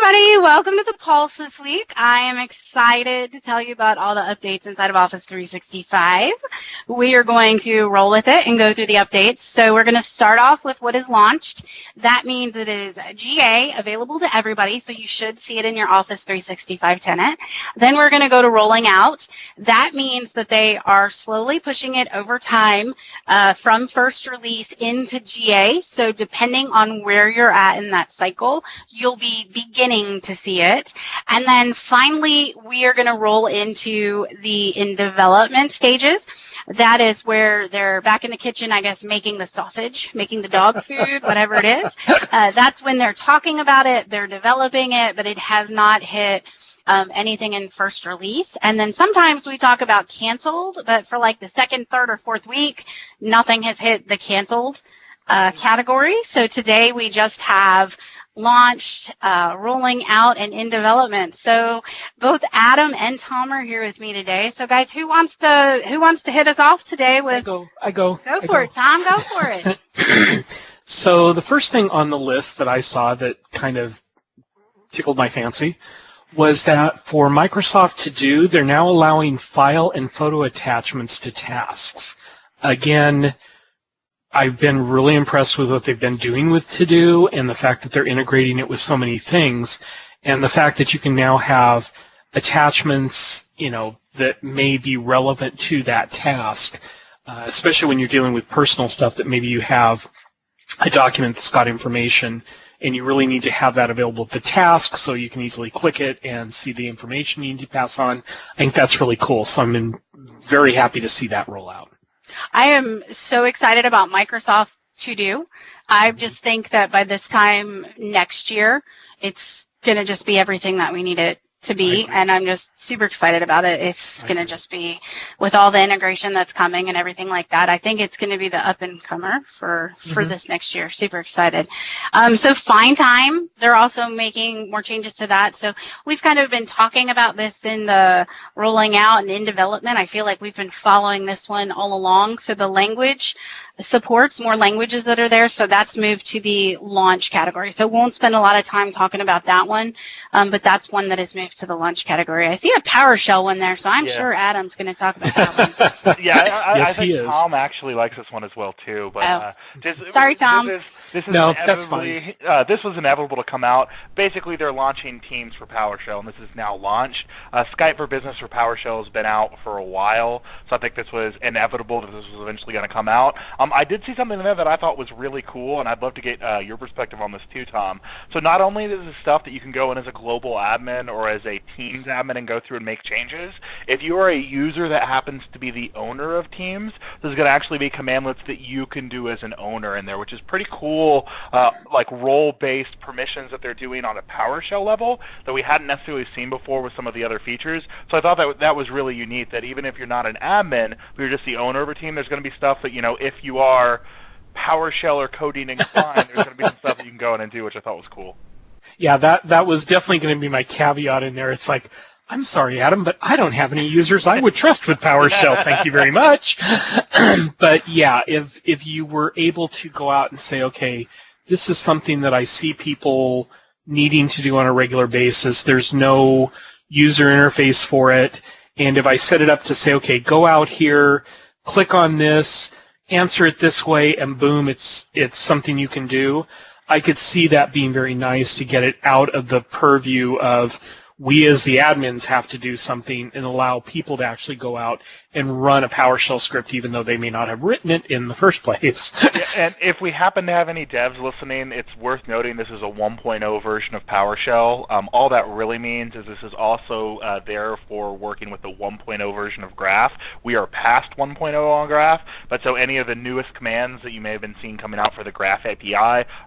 everybody. Welcome to the Pulse this week. I am excited to tell you about all the updates inside of Office 365. We are going to roll with it and go through the updates. So we're going to start off with what is launched. That means it is GA, available to everybody, so you should see it in your Office 365 tenant. Then we're going to go to rolling out. That means that they are slowly pushing it over time from first release into GA. So depending on where you're at in that cycle, you'll be beginning to see it. And then finally, we are going to roll into the in development stages. That is where they're back in the kitchen, I guess, making the sausage, making the dog food, whatever it is. That's when they're talking about it, they're developing it, but it has not hit anything in first release. And then sometimes we talk about canceled, but for like the second, third, or fourth week, nothing has hit the canceled category. So today we just have launched, rolling out, and in development. So both Adam and Tom are here with me today. So guys, who wants to hit us off today with? I go. Go for it, Tom. Go for it. So the first thing on the list that I saw that kind of tickled my fancy was that for Microsoft To Do, they're now allowing file and photo attachments to tasks. Again, I've been really impressed with what they've been doing with To Do and the fact that they're integrating it with so many things, and the fact that you can now have attachments, that may be relevant to that task, especially when you're dealing with personal stuff that maybe you have a document that's got information and you really need to have that available at the task so you can easily click it and see the information you need to pass on. I think that's really cool, so I'm very happy to see that roll out. I am so excited about Microsoft To Do. I just think that by this time next year, it's going to just be everything that we need it to be, and I'm just super excited about it. It's going to just be, with all the integration that's coming and everything like that, I think it's going to be the up-and-comer for this next year. Super excited. So Find Time, they're also making more changes to that. So we've kind of been talking about this in the rolling out and in development. I feel like we've been following this one all along. So the language supports more languages that are there, so that's moved to the launch category. So won't spend a lot of time talking about that one, but that's one that has moved to the launch category. I see a PowerShell one there, so I'm sure Adam's going to talk about that one. I think Tom actually likes this one as well too. But sorry, Tom. That's fine. This was inevitable to come out. Basically, they're launching Teams for PowerShell, and this is now launched. Skype for Business for PowerShell has been out for a while, so I think this was inevitable that this was eventually going to come out. I did see something there that I thought was really cool, and I'd love to get your perspective on this too, Tom. So not only is this stuff that you can go in as a global admin or as a Teams admin and go through and make changes, if you are a user that happens to be the owner of Teams, there's going to actually be commandlets that you can do as an owner in there, which is pretty cool, like role-based permissions that they're doing on a PowerShell level that we hadn't necessarily seen before with some of the other features. So I thought that was really unique, that even if you're not an admin, but you're just the owner of a team, there's going to be stuff that, if you are PowerShell or coding inclined, there's going to be some stuff that you can go in and do, which I thought was cool. Yeah, that was definitely going to be my caveat in there. It's like, I'm sorry, Adam, but I don't have any users I would trust with PowerShell. Thank you very much. But yeah, if you were able to go out and say, okay, this is something that I see people needing to do on a regular basis. There's no user interface for it. And if I set it up to say, okay, go out here, click on this, answer it this way, and boom, it's something you can do, I could see that being very nice to get it out of the purview of we as the admins have to do something and allow people to actually go out and run a PowerShell script even though they may not have written it in the first place. And if we happen to have any devs listening, it's worth noting this is a 1.0 version of PowerShell. All that really means is this is also there for working with the 1.0 version of Graph. We are past 1.0 on Graph, but so any of the newest commands that you may have been seeing coming out for the Graph API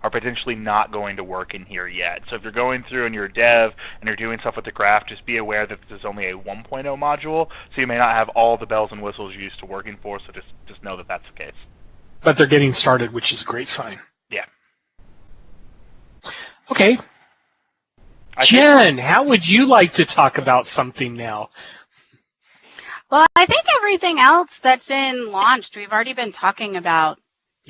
are potentially not going to work in here yet. So if you're going through and you're a dev and you're doing stuff with the Graph, just be aware that this is only a 1.0 module, so you may not have all the bells and whistles you're used to working for, so just know that that's the case. But they're getting started, which is a great sign. Yeah. Okay. Jen, how would you like to talk about something now? Well, I think everything else that's in launched, we've already been talking about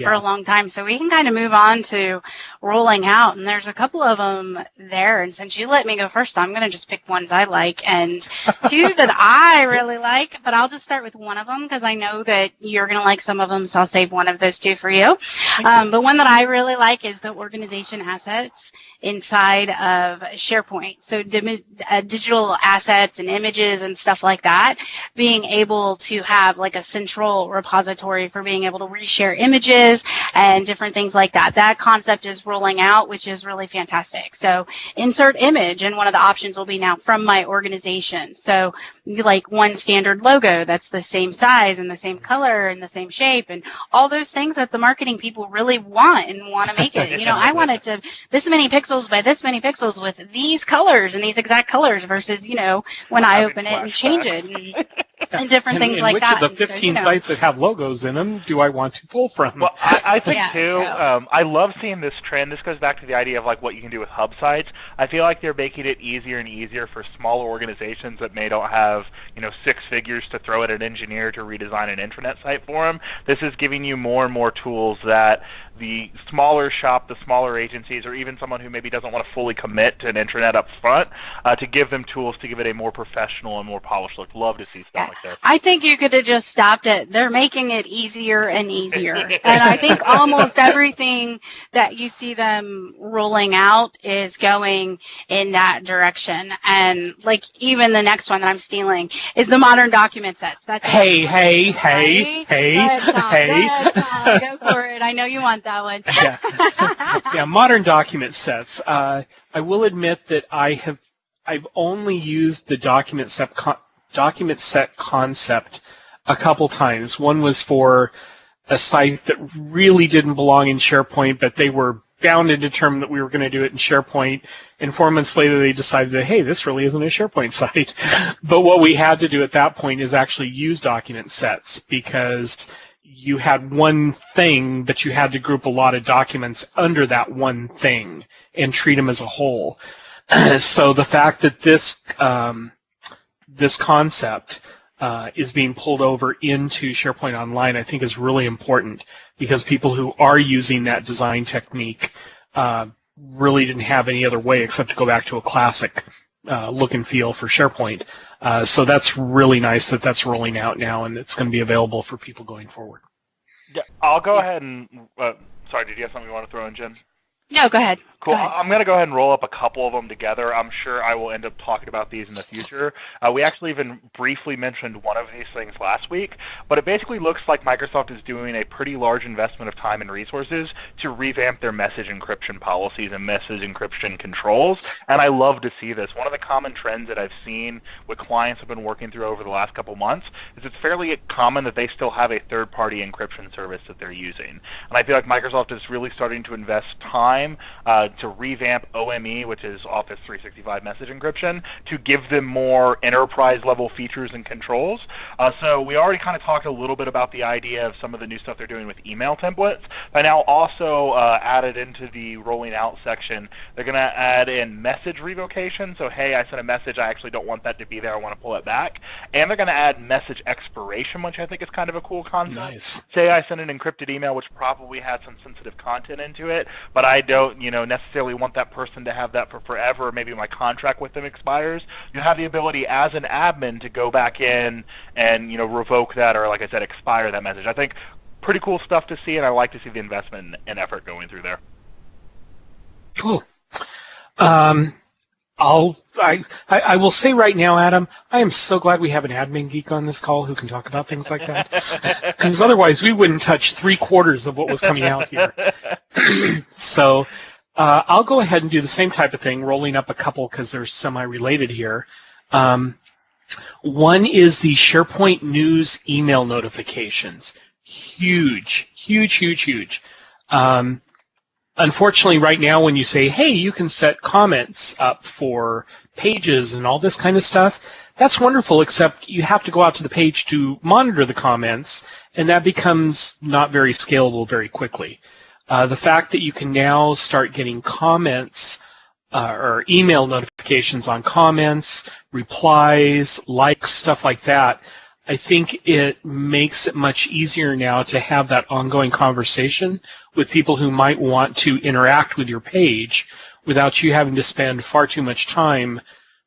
for a long time. So we can kind of move on to rolling out. And there's a couple of them there. And since you let me go first, I'm going to just pick ones I like and two that I really like. But I'll just start with one of them because I know that you're going to like some of them. So I'll save one of those two for you. The one that I really like is the organization assets inside of SharePoint. So digital assets and images and stuff like that, being able to have like a central repository for being able to reshare images and different things like that. That concept is rolling out, which is really fantastic. So insert image, and one of the options will be now from my organization. So like one standard logo that's the same size and the same color and the same shape and all those things that the marketing people really want and want to make it. I want it to this many pixels by this many pixels with these colors and these exact colors versus, when I open it and change it and different things like that. Which of the 15 sites that have logos in them do I want to pull from? Well, I think too, I love seeing this trend. This goes back to the idea of like what you can do with hub sites. I feel like they're making it easier and easier for smaller organizations that may don't have, 6 figures to throw at an engineer to redesign an intranet site for them. This is giving you more and more tools that the smaller shop, the smaller agencies, or even someone who maybe doesn't want to fully commit to an intranet up front, to give them tools to give it a more professional and more polished look. Love to see stuff like this. I think you could have just stopped it. They're making it easier and easier. And I think almost everything that you see them rolling out is going in that direction. And like even the next one that I'm stealing is the modern document sets. That's hey. Go for it. I know you want that one. Yeah, modern document sets. I will admit that I've only used the document set concept a couple times. One was for a site that really didn't belong in SharePoint, but they were bound and determined that we were going to do it in SharePoint, and 4 months later they decided that, hey, this really isn't a SharePoint site. But what we had to do at that point is actually use document sets, because you had one thing, but you had to group a lot of documents under that one thing and treat them as a whole. So the fact that this concept is being pulled over into SharePoint Online, I think is really important, because people who are using that design technique really didn't have any other way except to go back to a classic look and feel for SharePoint. So that's really nice that that's rolling out now, and it's going to be available for people going forward. Yeah, I'll go ahead and sorry, did you have something you want to throw in, Jen? No, go ahead. Cool. Go ahead. I'm going to go ahead and roll up a couple of them together. I'm sure I will end up talking about these in the future. We actually even briefly mentioned one of these things last week, but it basically looks like Microsoft is doing a pretty large investment of time and resources to revamp their message encryption policies and message encryption controls, and I love to see this. One of the common trends that I've seen with clients I've been working through over the last couple months is it's fairly common that they still have a third-party encryption service that they're using. And I feel like Microsoft is really starting to invest time to revamp OME, which is Office 365 message encryption, to give them more enterprise-level features and controls. So we already kind of talked a little bit about the idea of some of the new stuff they're doing with email templates. But now also added into the rolling out section, they're going to add in message revocation. So, hey, I sent a message, I actually don't want that to be there, I want to pull it back. And they're going to add message expiration, which I think is kind of a cool concept. Nice. Say I sent an encrypted email, which probably had some sensitive content into it, but I don't, necessarily want that person to have that for forever. Maybe my contract with them expires. You have the ability as an admin to go back in and, revoke that, or like I said, expire that message. I think pretty cool stuff to see, and I like to see the investment and effort going through there. Cool. I will say right now, Adam, I am so glad we have an admin geek on this call who can talk about things like that, because otherwise we wouldn't touch 3/4 of what was coming out here. So I'll go ahead and do the same type of thing, rolling up a couple because they're semi-related here. One is the SharePoint News email notifications. Huge. Unfortunately, right now, when you say, hey, you can set comments up for pages and all this kind of stuff, that's wonderful, except you have to go out to the page to monitor the comments, and that becomes not very scalable very quickly. The fact that you can now start getting comments or email notifications on comments, replies, likes, stuff like that, I think it makes it much easier now to have that ongoing conversation with people who might want to interact with your page without you having to spend far too much time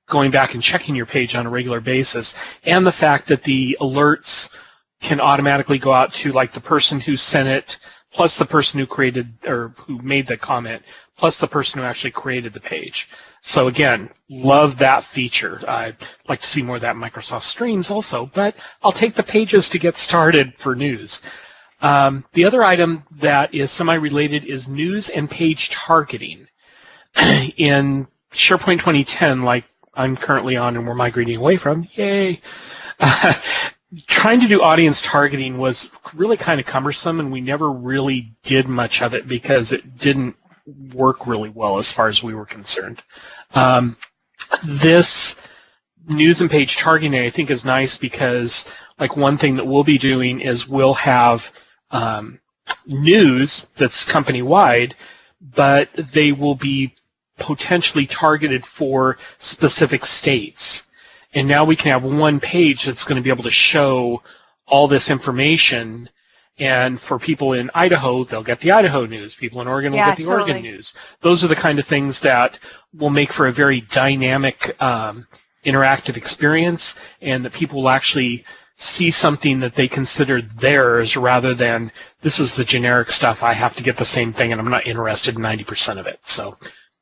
going back and checking your page on a regular basis. And the fact that the alerts can automatically go out to like the person who sent it, plus the person who created or who made the comment, plus the person who actually created the page. So again, love that feature. I'd like to see more of that in Microsoft Streams also, but I'll take the pages to get started for news. The other item that is semi-related is news and page targeting. In SharePoint 2010, like I'm currently on and we're migrating away from, yay, trying to do audience targeting was really kind of cumbersome, and we never really did much of it because it didn't work really well as far as we were concerned. This news and page targeting, I think, is nice because, like, one thing that we'll be doing is we'll have news that's company-wide, but they will be potentially targeted for specific states. And now we can have one page that's going to be able to show all this information. And for people in Idaho, they'll get the Idaho news. People in Oregon will get the totally. Oregon news. Those are the kind of things that will make for a very dynamic, interactive experience, and that people will actually see something that they consider theirs rather than this is the generic stuff. I have to get the same thing, and I'm not interested in 90% of it. So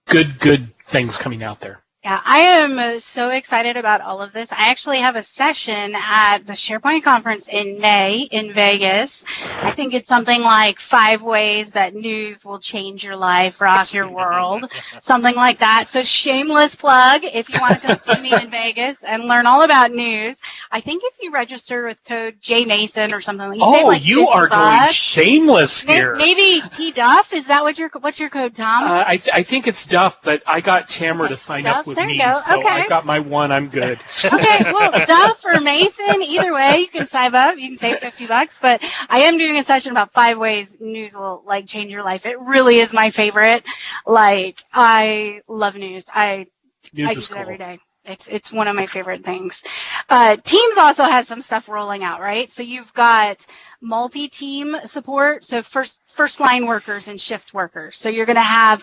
good things coming out there. Yeah, I am so excited about all of this. I actually have a session at the SharePoint conference in May in Vegas. I think it's something like 5 ways that news will change your life, rock your world, something like that. So shameless plug, if you want to come see me in Vegas and learn all about news. I think if you register with code JMason or something, you save like you are going shameless here. Maybe T Duff, is that what's your code, Tom? I think it's Duff, but I got Tamara to sign up with me, so I've got my one. I'm good. Okay, well, Duff or Mason, either way, you can sign up. You can save $50. But I am doing a session about 5 ways news will like change your life. It really is my favorite. Like, I love news. I use it every day. It's one of my favorite things. Teams also has some stuff rolling out, right? So you've got multi-team support, so first line workers and shift workers. So you're going to have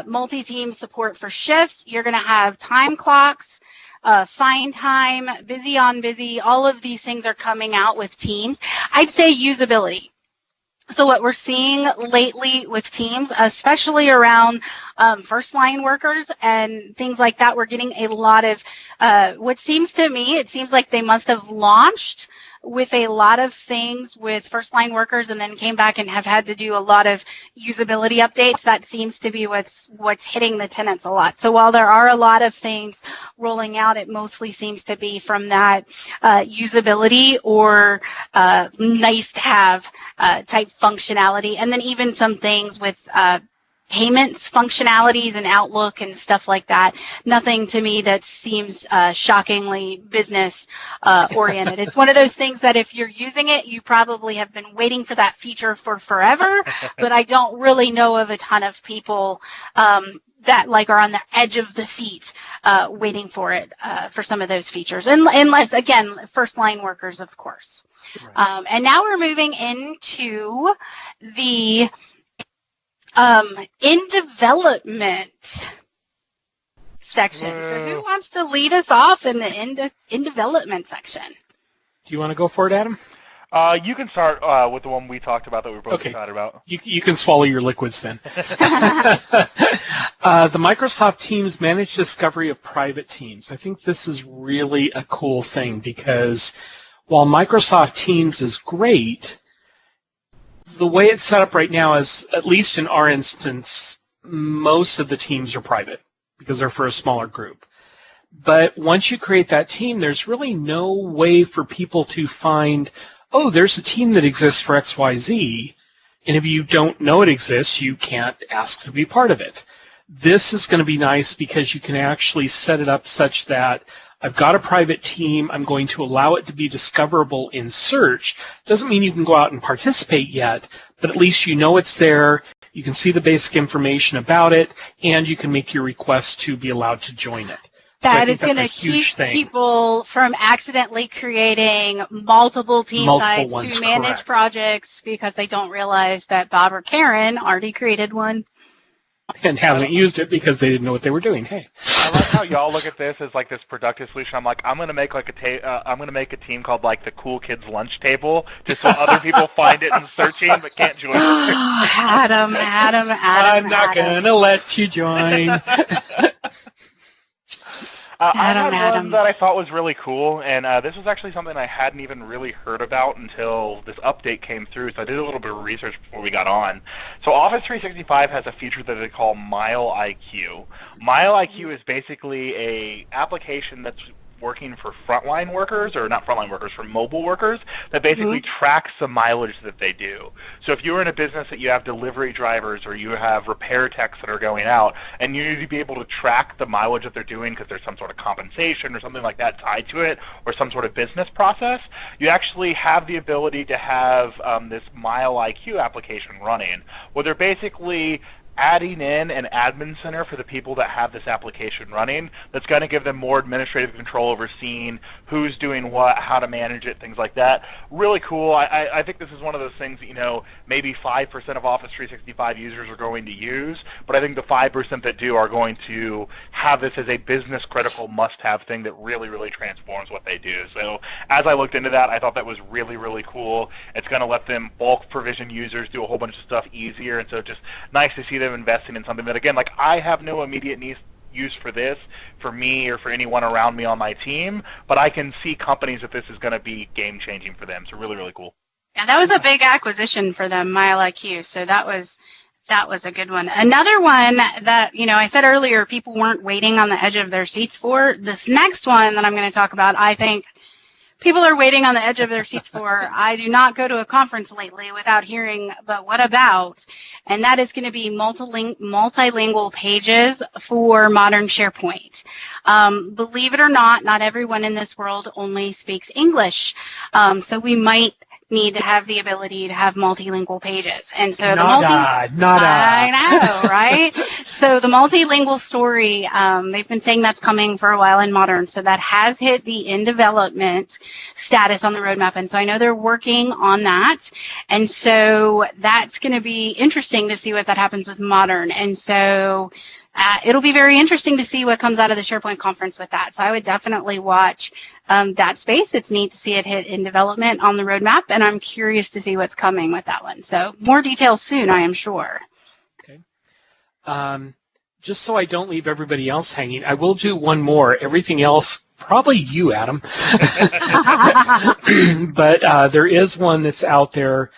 multi-team support for shifts. You're going to have time clocks, find time, busy on busy. All of these things are coming out with Teams. I'd say usability. So what we're seeing lately with Teams, especially around first-line workers and things like that, we're getting a lot of what seems to me, it seems like they must have launched with a lot of things with first-line workers and then came back and have had to do a lot of usability updates. That seems to be what's hitting the tenants a lot. So while there are a lot of things rolling out, it mostly seems to be from that usability or nice-to-have type functionality, and then even some things with payments functionalities and Outlook and stuff like that. Nothing to me that seems shockingly business oriented. It's one of those things that if you're using it, you probably have been waiting for that feature for forever, but I don't really know of a ton of people that like are on the edge of the seat waiting for it, for some of those features. Unless, again, first line workers, of course. Right. And now we're moving into the in development section. So who wants to lead us off in the in development section? Do you want to go for it, Adam? You can start with the one we talked about that we were both excited about. You can swallow your liquids then. The Microsoft Teams Managed Discovery of Private Teams. I think this is really a cool thing because while Microsoft Teams is great, the way it's set up right now is, at least in our instance, most of the teams are private because they're for a smaller group. But once you create that team, there's really no way for people to find, oh, there's a team that exists for XYZ, and if you don't know it exists, you can't ask to be part of it. This is going to be nice because you can actually set it up such that I've got a private team. I'm going to allow it to be discoverable in search. Doesn't mean you can go out and participate yet, but at least you know it's there. You can see the basic information about it, and you can make your request to be allowed to join it. That is going to keep people from accidentally creating multiple team sites to manage projects because they don't realize that Bob or Karen already created one. And hasn't used it because they didn't know what they were doing. Hey, I like how y'all look at this as like this productive solution. I'm like, I'm gonna make like I'm gonna make a team called like the Cool Kids Lunch Table, just so other people find it and searching but can't join. Adam, I'm not gonna let you join. I had one that I thought was really cool, and this was actually something I hadn't even really heard about until this update came through, so I did a little bit of research before we got on. So Office 365 has a feature that they call Mile IQ. Mile IQ is basically a application that's working for frontline workers, or not frontline workers, for mobile workers, that basically tracks the mileage that they do. So if you're in a business that you have delivery drivers or you have repair techs that are going out, and you need to be able to track the mileage that they're doing because there's some sort of compensation or something like that tied to it, or some sort of business process, you actually have the ability to have this Mile IQ application running, where they're basically adding in an admin center for the people that have this application running that's going to give them more administrative control over seeing who's doing what, how to manage it, things like that. Really cool. I think this is one of those things that, maybe 5% of Office 365 users are going to use, but I think the 5% that do are going to have this as a business-critical must-have thing that really, really transforms what they do. So as I looked into that, I thought that was really, really cool. It's going to let them bulk provision users do a whole bunch of stuff easier, and so just nice to see them investing in something that, again, like I have no immediate use for this, for me or for anyone around me on my team, but I can see companies that this is going to be game-changing for them, so really, really cool. Yeah, that was a big acquisition for them, MileIQ, so that was a good one. Another one that, I said earlier people weren't waiting on the edge of their seats for, this next one that I'm going to talk about, I think people are waiting on the edge of their seats for. I do not go to a conference lately without hearing, but what about? And that is going to be multilingual pages for modern SharePoint. Believe it or not everyone in this world only speaks English. So we might need to have the ability to have multilingual pages. And so I know, right? So the multilingual story, they've been saying that's coming for a while in Modern. So that has hit the in development status on the roadmap. And so I know they're working on that. And so that's going to be interesting to see what that happens with Modern. And so it'll be very interesting to see what comes out of the SharePoint conference with that. So I would definitely watch that space. It's neat to see it hit in development on the roadmap, and I'm curious to see what's coming with that one. So more details soon, I am sure. Okay. Just so I don't leave everybody else hanging, I will do one more. Everything else, probably you, Adam. But there is one that's out there,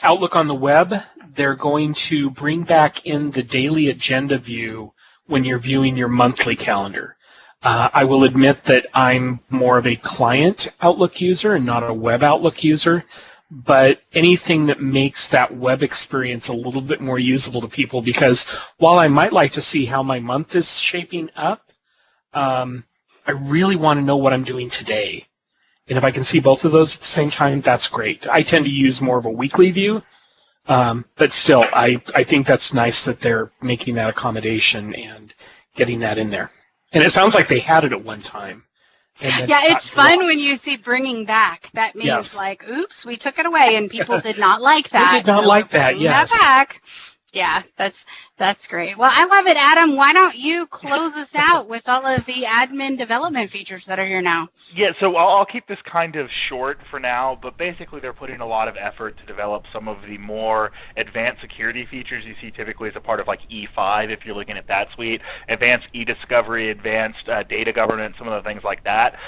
Outlook on the web. They're going to bring back in the daily agenda view when you're viewing your monthly calendar. I will admit that I'm more of a client Outlook user and not a web Outlook user, but anything that makes that web experience a little bit more usable to people, because while I might like to see how my month is shaping up, I really want to know what I'm doing today. And if I can see both of those at the same time, that's great. I tend to use more of a weekly view. But still, I think that's nice that they're making that accommodation and getting that in there. And it sounds like they had it at one time. Yeah, it's fun when you see bringing back. That means like, oops, we took it away, and people did not like that. They did not like that, yes. That back. Yeah, that's great. Well, I love it, Adam. Why don't you close us out with all of the admin development features that are here now? Yeah, so I'll keep this kind of short for now, but basically they're putting a lot of effort to develop some of the more advanced security features you see typically as a part of like E5 if you're looking at that suite, advanced e-discovery, advanced data governance, some of the things like that.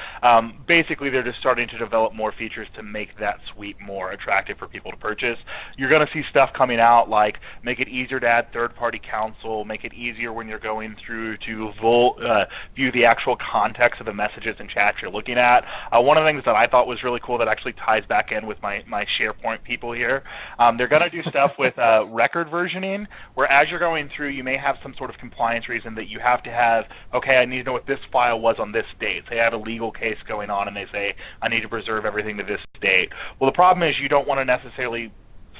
Basically, they're just starting to develop more features to make that suite more attractive for people to purchase. You're going to see stuff coming out like make it easier to add third-party counsel, make it easier when you're going through to view the actual context of the messages and chats you're looking at. One of the things that I thought was really cool that actually ties back in with my SharePoint people here, they're going to do stuff with record versioning, where as you're going through, you may have some sort of compliance reason that you have to have, okay, I need to know what this file was on this date. Say I have a legal case going on and they say, I need to preserve everything to this date. Well, the problem is you don't want to necessarily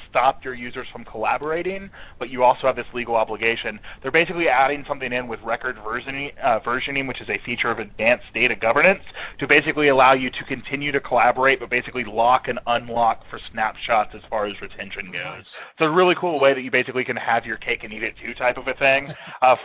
stop your users from collaborating, but you also have this legal obligation. They're basically adding something in with record versioning, which is a feature of advanced data governance, to basically allow you to continue to collaborate, but basically lock and unlock for snapshots as far as retention goes. It's a really cool way that you basically can have your cake and eat it too type of a thing.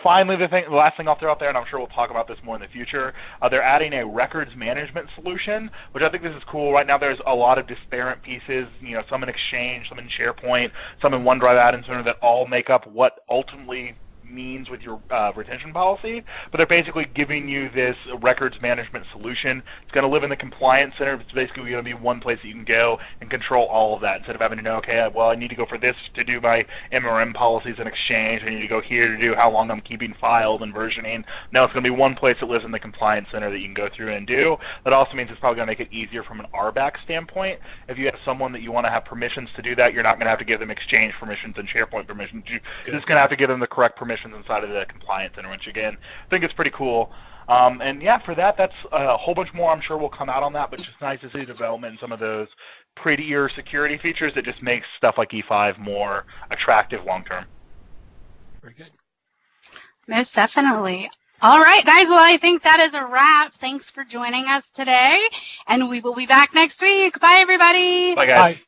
Finally, the last thing I'll throw out there, and I'm sure we'll talk about this more in the future, they're adding a records management solution, which I think this is cool. Right now there's a lot of disparate pieces, some in Exchange, some in SharePoint, some in OneDrive Add-in Center that all make up what ultimately means with your retention policy, but they're basically giving you this records management solution. It's going to live in the compliance center. It's basically going to be one place that you can go and control all of that instead of having to know, okay, well, I need to go for this to do my MRM policies in Exchange. I need to go here to do how long I'm keeping files and versioning. No, it's going to be one place that lives in the compliance center that you can go through and do. That also means it's probably going to make it easier from an RBAC standpoint. If you have someone that you want to have permissions to do that, you're not going to have to give them Exchange permissions and SharePoint permissions. You're just going to have to give them the correct permissions inside of the compliance center, which again, I think it's pretty cool. And yeah, for that's a whole bunch more I'm sure will come out on that, but just nice to see development in some of those prettier security features that just makes stuff like E5 more attractive long term. Very good. Most definitely. All right, guys. Well, I think that is a wrap. Thanks for joining us today, and we will be back next week. Bye, everybody. Bye, guys. Bye.